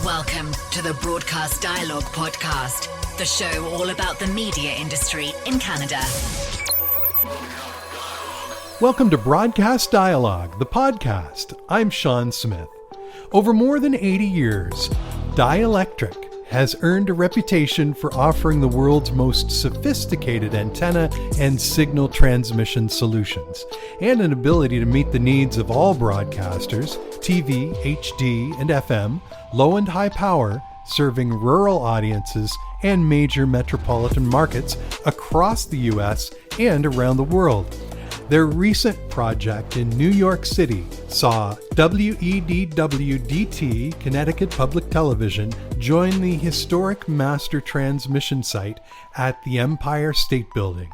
Welcome to the Broadcast Dialogue Podcast, the show all about the media industry in Canada. Welcome to Broadcast Dialogue, the podcast. I'm Shawn Smith. Over more than 80 years, Dielectric has earned a reputation for offering the world's most sophisticated antenna and signal transmission solutions, and an ability to meet the needs of all broadcasters, TV, HD, and FM, low and high power, serving rural audiences and major metropolitan markets across the U.S. and around the world. Their recent project in New York City saw WEDW-DT, Connecticut Public Television, join the historic master transmission site at the Empire State Building.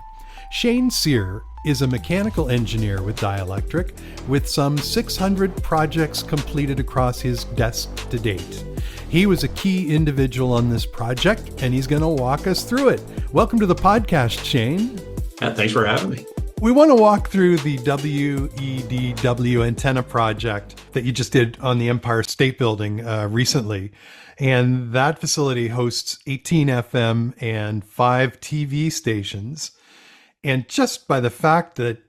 Shane Cyr is a mechanical engineer with Dielectric, with some 600 projects completed across his desk to date. He was a key individual on this project, and he's going to walk us through it. Welcome to the podcast, Shane. Thanks for having me. We want to walk through the WEDW antenna project that you just did on the Empire State Building recently. And that facility hosts 18 FM and 5 TV stations. And just by the fact that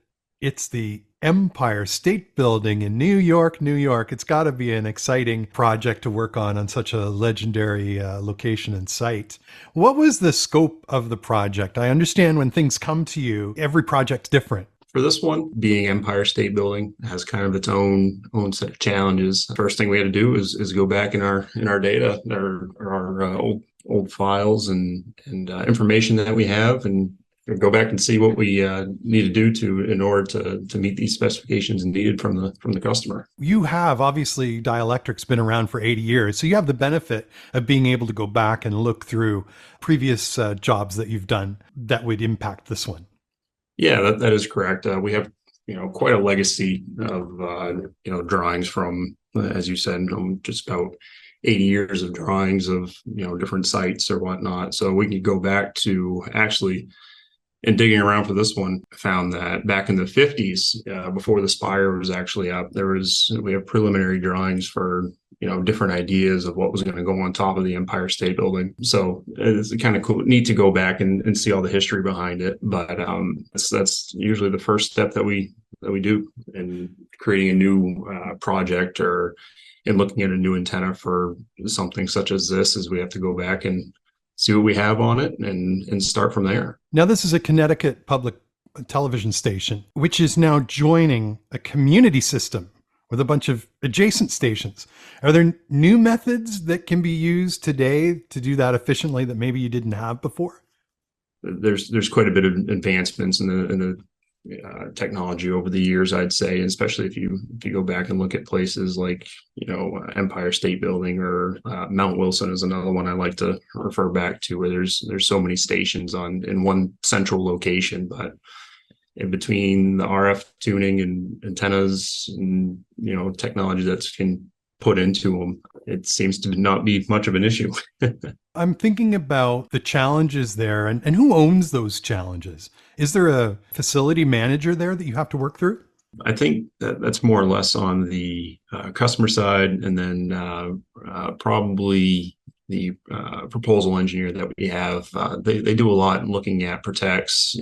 it's the Empire State Building in New York, it's got to be an exciting project to work on such a legendary location and site. What was the scope of the project? I understand when things come to you, every project's different. For this one, being Empire State Building has kind of its own set of challenges. First thing we had to do is go back in our data, our old files and information that we have, and go back and see what we need to do in order to meet these specifications needed from the customer. You have, obviously, Dielectric's been around for 80 years, so you have the benefit of being able to go back and look through previous jobs that you've done that would impact this one. Yeah, that is correct. We have quite a legacy of drawings from, as you said, just about 80 years of drawings of different sites or whatnot. So we could go back to actually. And digging around for this one, I found that back in the 50s, before the spire was actually up, we have preliminary drawings for different ideas of what was going to go on top of the Empire State Building. So it's kind of cool, neat to go back and see all the history behind it. But that's usually the first step that we do in creating a new project or in looking at a new antenna for something such as this. Is we have to go back and see what we have on it and start from there. Now, this is a Connecticut Public Television station, which is now joining a community system with a bunch of adjacent stations. Are there new methods that can be used today to do that efficiently that maybe you didn't have before? There's quite a bit of advancements in the technology over the years, I'd say, especially if you go back and look at places like Empire State Building or Mount Wilson is another one I like to refer back to, where there's so many stations in one central location, but in between the RF tuning and antennas and technology that can put into them, it seems to not be much of an issue. I'm thinking about the challenges there and who owns those challenges. Is there a facility manager there that you have to work through? I think that's more or less on the customer side, and then probably the proposal engineer that we have. They do a lot in looking at protects,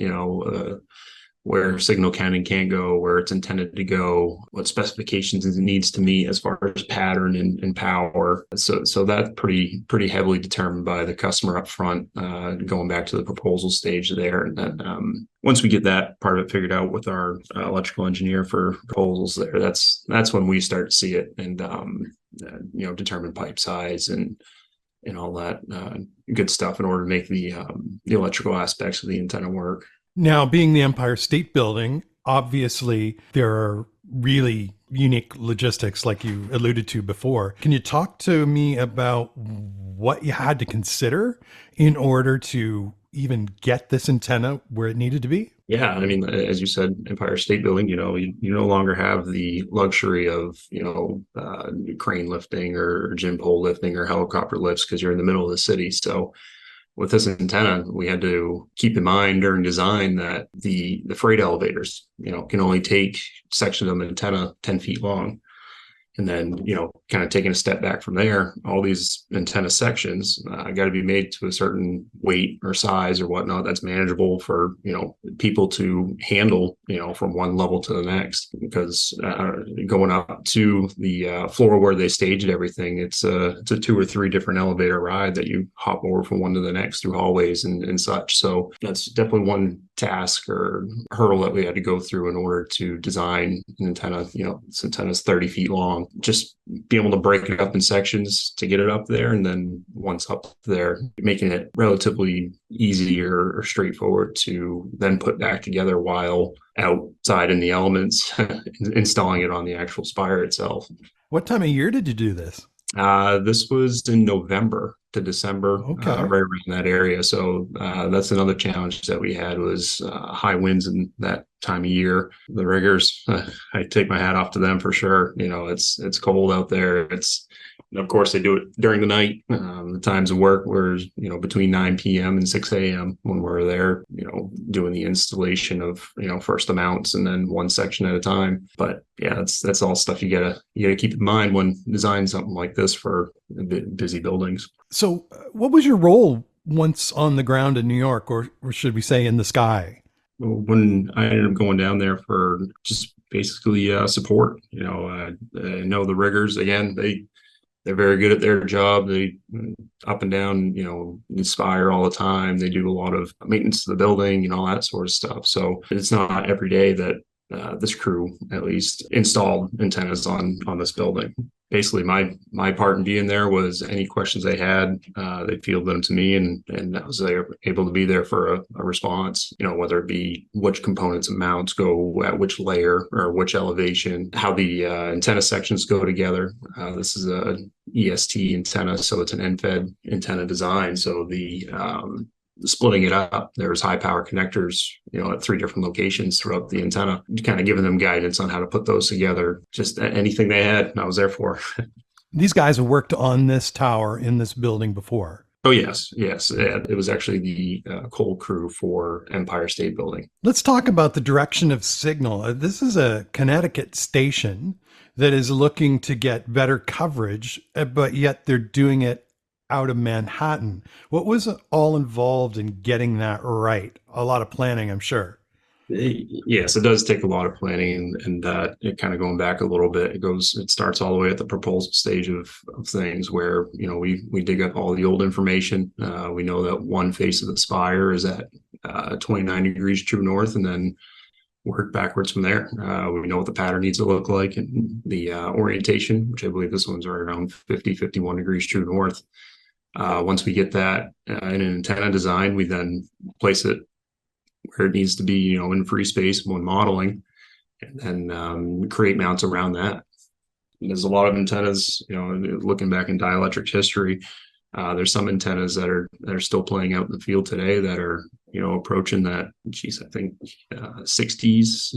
where signal can and can't go, where it's intended to go, what specifications it needs to meet as far as pattern and power. So that's pretty heavily determined by the customer up front, going back to the proposal stage there. And then once we get that part of it figured out with our electrical engineer for proposals there, that's when we start to see it and determine pipe size and all that good stuff in order to make the electrical aspects of the antenna work. Now, being the Empire State Building, obviously there are really unique logistics like you alluded to before. Can you talk to me about what you had to consider in order to even get this antenna where it needed to be? Yeah, I mean, as you said, Empire State Building, you no longer have the luxury of, crane lifting or gym pole lifting or helicopter lifts because you're in the middle of the city. So with this antenna, we had to keep in mind during design that the freight elevators, can only take sections of an antenna 10 feet long. And then, kind of taking a step back from there, all these antenna sections got to be made to a certain weight or size or whatnot that's manageable for, people to handle, from one level to the next. Because going up to the floor where they staged everything, it's a 2 or 3 different elevator ride that you hop over from one to the next through hallways and such. So that's definitely one task or hurdle that we had to go through in order to design an antenna. This antenna is 30 feet long. Just be able to break it up in sections to get it up there, and then once up there, making it relatively easy or straightforward to then put back together while outside in the elements, installing it on the actual spire itself. What time of year did you do this? This was in November to December, Okay. right around that area. So that's another challenge that we had was high winds in that time of year. The riggers, I take my hat off to them for sure. It's cold out there. Of course, they do it during the night. The times of work were, between 9 p.m. and 6 a.m. when we're there, doing the installation of, first the mounts and then one section at a time. But yeah, that's all stuff you gotta keep in mind when designing something like this for busy buildings. So what was your role once on the ground in New York, or should we say in the sky? When I ended up going down there for just basically support, I know the riggers, again, they're very good at their job. They up and down, inspire all the time. They do a lot of maintenance to the building, all that sort of stuff. So it's not every day that this crew at least installed antennas on this building. Basically, my part in being there was any questions they had, they fielded them to me, and I was able to be there for a response. Whether it be which components and mounts go at which layer or which elevation, how the antenna sections go together. This is a EST antenna, so it's an end-fed antenna design. So the splitting it up, there's high power connectors, at 3 different locations throughout the antenna, kind of giving them guidance on how to put those together. Just anything they had, I was there for. These guys have worked on this tower in this building before. Oh, yes. It was actually the coal crew for Empire State Building. Let's talk about the direction of signal. This is a Connecticut station that is looking to get better coverage, but yet they're doing it out of Manhattan. What was all involved in getting that right? A lot of planning, I'm sure. Yes, it does take a lot of planning, and it kind of going back a little bit. It starts all the way at the proposal stage of things, where we dig up all the old information. We know that one face of the spire is at 29 degrees true north, and then work backwards from there. We know what the pattern needs to look like, and the orientation, which I believe this one's right around 51 degrees true north. Once we get that in an antenna design, we then place it where it needs to be, in free space when modeling, and then create mounts around that. And there's a lot of antennas, looking back in Dielectric's history, there's some antennas that are still playing out in the field today that are, approaching that, I think 60s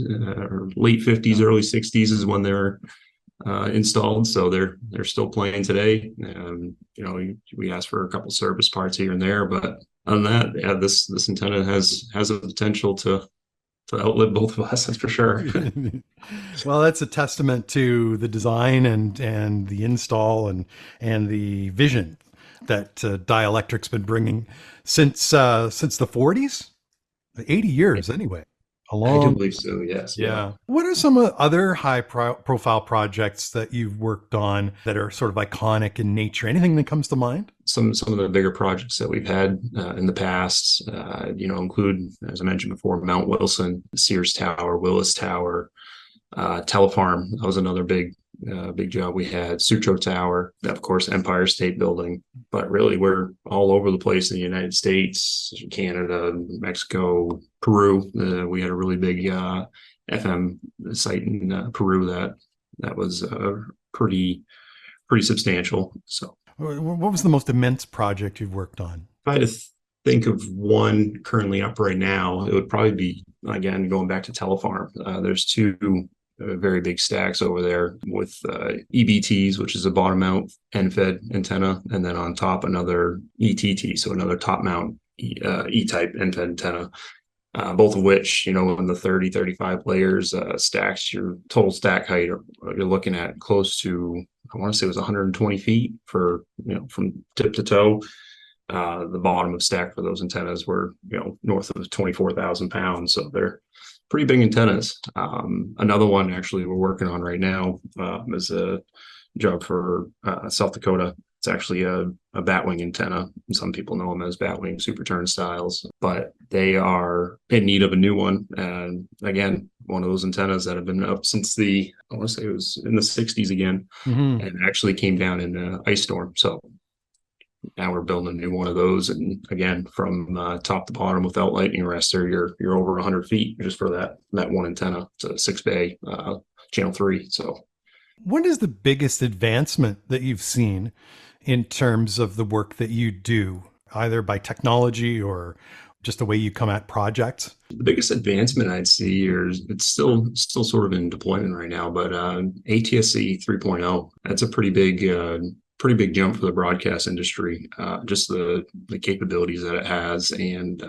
or late 50s, early 60s is when they're installed. So they're still playing today. We ask for a couple service parts here and there, but other than that, yeah, this antenna has a potential to outlive both of us, that's for sure. Well, that's a testament to the design and the install and the vision that Dielectric's been bringing since the 40s, 80 years anyway. I do believe so, yes. Yeah. What are some other high profile projects that you've worked on that are sort of iconic in nature? Anything that comes to mind? Some of the bigger projects that we've had in the past, include, as I mentioned before, Mount Wilson, Sears Tower, Willis Tower, Telefarm. That was another big job we had. Sutro Tower, of course, Empire State Building. But really, we're all over the place in the United States, Canada, Mexico, Peru. We had a really big FM site in Peru that was pretty substantial. So, what was the most immense project you've worked on? If I had to think of one currently up right now, it would probably be, again, going back to Telefarm. There's 2 very big stacks over there with EBTs, which is a bottom mount end-fed antenna, and then on top another ETT, so another top mount E-type end-fed antenna. both of which, in the 30, 35 layers, stacks, your total stack height, you're looking at close to, I want to say it was 120 feet for, from tip to toe. The bottom of stack for those antennas were, north of 24,000 pounds. So they're pretty big antennas. Another one actually we're working on right now is a job for South Dakota. It's actually a batwing antenna. Some people know them as batwing super turnstiles, but they are in need of a new one. And again, one of those antennas that have been up since I want to say it was in the 60s again, and actually came down in an ice storm. So now we're building a new one of those. And again, from top to bottom without lightning arrestor, you're over 100 feet just for that one antenna. It's a 6-bay channel 3. So what is the biggest advancement that you've seen in terms of the work that you do, either by technology or just the way you come at projects? The biggest advancement I'd see is it's still sort of in deployment right now, but ATSC 3.0, that's a pretty big jump for the broadcast industry. Just the capabilities that it has, and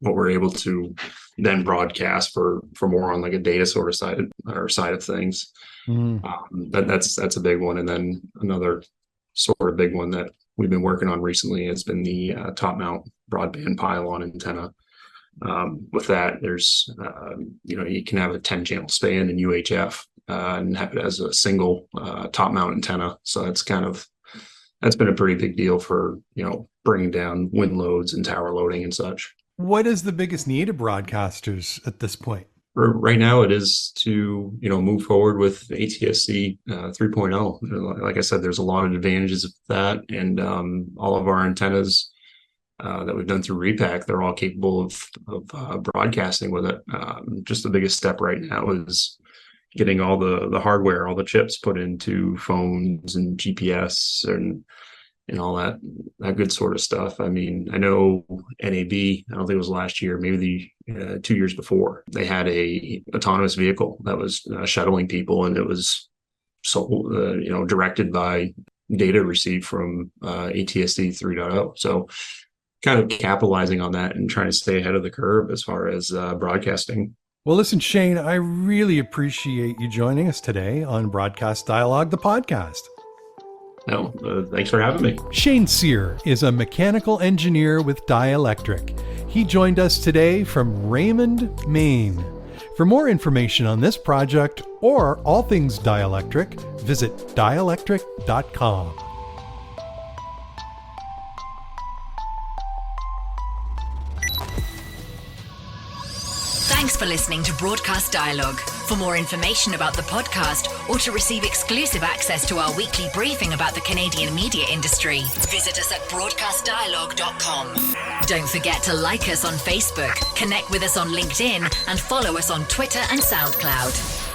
what we're able to then broadcast for more on like a data sort of side of things. That's a big one. And then another sort of big one that we've been working on recently has been the top mount broadband pylon antenna. With that, there's you can have a 10 channel span in UHF and have it as a single top mount antenna. So that's been a pretty big deal for bringing down wind loads and tower loading and such. What is the biggest need of broadcasters at this point? Right now, it is to move forward with ATSC 3.0. Like I said, there's a lot of advantages of that, and all of our antennas that we've done through Repack, they're all capable of broadcasting with it. Just the biggest step right now is getting all the hardware, all the chips put into phones and GPS and all that good sort of stuff. I mean, I know NAB, I don't think it was last year, maybe 2 years before, they had a autonomous vehicle that was shuttling people, and it was directed by data received from ATSC 3.0. So kind of capitalizing on that and trying to stay ahead of the curve as far as broadcasting. Well, listen, Shane, I really appreciate you joining us today on Broadcast Dialogue, the podcast. No, thanks for having me. Shane Cyr is a mechanical engineer with Dielectric. He joined us today from Raymond, Maine. For more information on this project or all things Dielectric, visit dielectric.com. Thanks for listening to Broadcast Dialogue. For more information about the podcast or to receive exclusive access to our weekly briefing about the Canadian media industry, visit us at broadcastdialogue.com. Don't forget to like us on Facebook, connect with us on LinkedIn, and follow us on Twitter and SoundCloud.